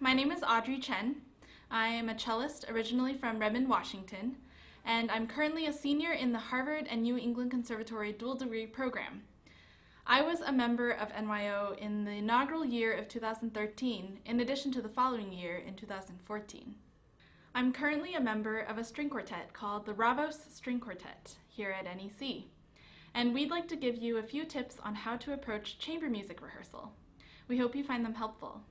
My name is Audrey Chen. I am a cellist originally from Redmond, Washington, and I'm currently a senior in the Harvard and New England Conservatory dual degree program. I was a member of NYO in the inaugural year of 2013, in addition to the following year in 2014. I'm currently a member of a string quartet called the Ravos String Quartet here at NEC, and we'd like to give you a few tips on how to approach chamber music rehearsal. We hope you find them helpful.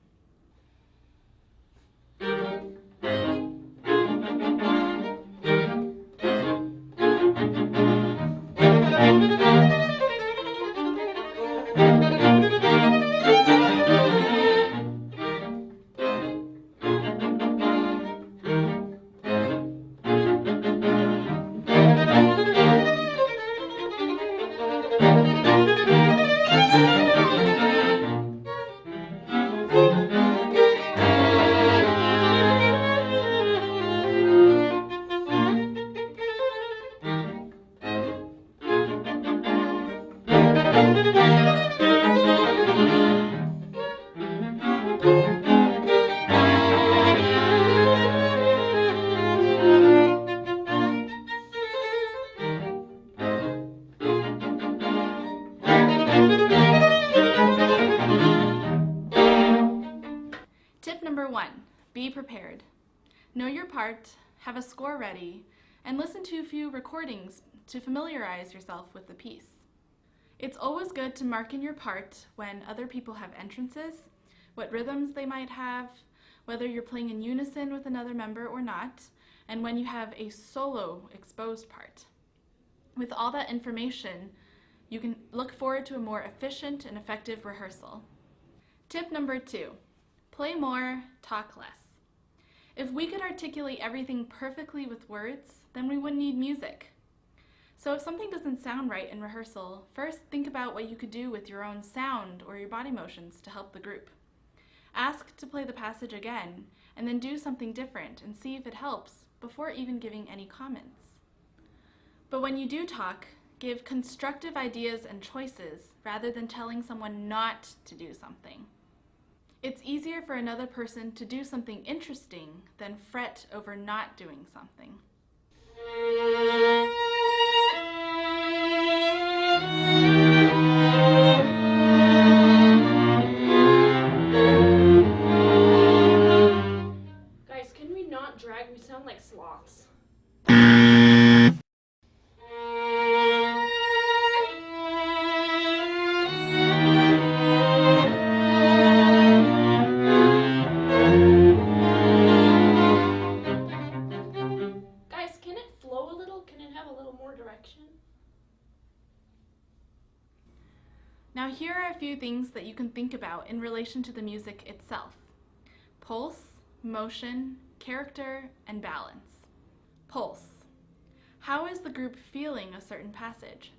Tip number 1, be prepared. Know your part, have a score ready, and listen to a few recordings to familiarize yourself with the piece. It's always good to mark in your part when other people have entrances, what rhythms they might have, whether you're playing in unison with another member or not, and when you have a solo exposed part. With all that information, you can look forward to a more efficient and effective rehearsal. Tip number 2. Play more, talk less. If we could articulate everything perfectly with words, then we wouldn't need music. So if something doesn't sound right in rehearsal, first think about what you could do with your own sound or your body motions to help the group. Ask to play the passage again, and then do something different and see if it helps before even giving any comments. But when you do talk, give constructive ideas and choices rather than telling someone not to do something. It's easier for another person to do something interesting than fret over not doing something. Guys, can we not drag? We sound like sloths. Now here are a few things that you can think about in relation to the music itself. Pulse, motion, character, and balance. Pulse. How is the group feeling a certain passage?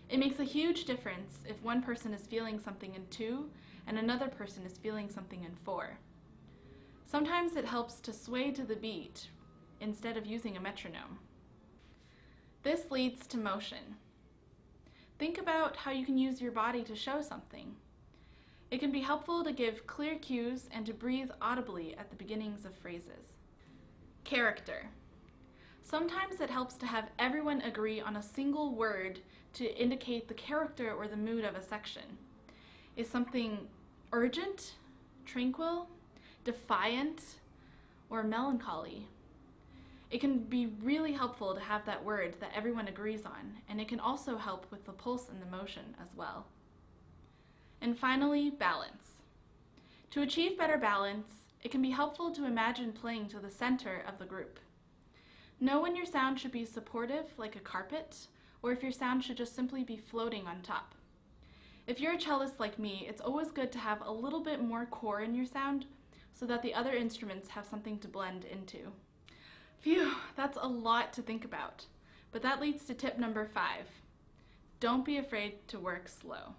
It makes a huge difference if one person is feeling something in 2 and another person is feeling something in 4. Sometimes it helps to sway to the beat instead of using a metronome. This leads to motion. Think about how you can use your body to show something. It can be helpful to give clear cues and to breathe audibly at the beginnings of phrases. Character. Sometimes it helps to have everyone agree on a single word to indicate the character or the mood of a section. Is something urgent, tranquil, defiant, or melancholy? It can be really helpful to have that word that everyone agrees on, and it can also help with the pulse and the motion as well. And finally, balance. To achieve better balance, it can be helpful to imagine playing to the center of the group. Know when your sound should be supportive, like a carpet, or if your sound should just simply be floating on top. If you're a cellist like me, it's always good to have a little bit more core in your sound so that the other instruments have something to blend into. Phew, that's a lot to think about, but that leads to tip number 5. Don't be afraid to work slow.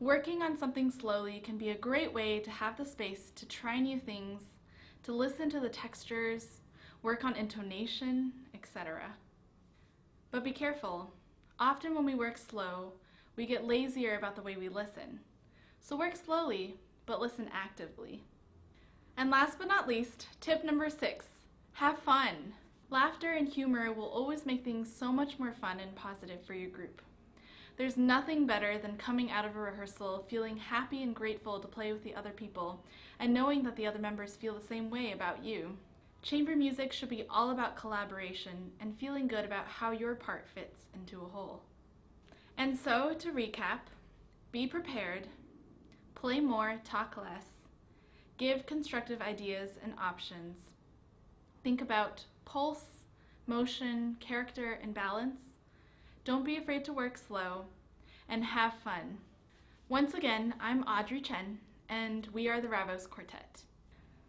Working on something slowly can be a great way to have the space to try new things, to listen to the textures, work on intonation, etc. But be careful. Often when we work slow, we get lazier about the way we listen. So work slowly, but listen actively. And last but not least, tip number 6, have fun. Laughter and humor will always make things so much more fun and positive for your group. There's nothing better than coming out of a rehearsal feeling happy and grateful to play with the other people and knowing that the other members feel the same way about you. Chamber music should be all about collaboration and feeling good about how your part fits into a whole. And so, to recap, be prepared, play more, talk less, give constructive ideas and options, think about pulse, motion, character, and balance, don't be afraid to work slow, and have fun. Once again, I'm Audrey Chen, and we are the Ravos Quartet.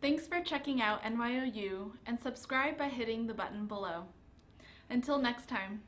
Thanks for checking out NYO-U, and subscribe by hitting the button below. Until next time.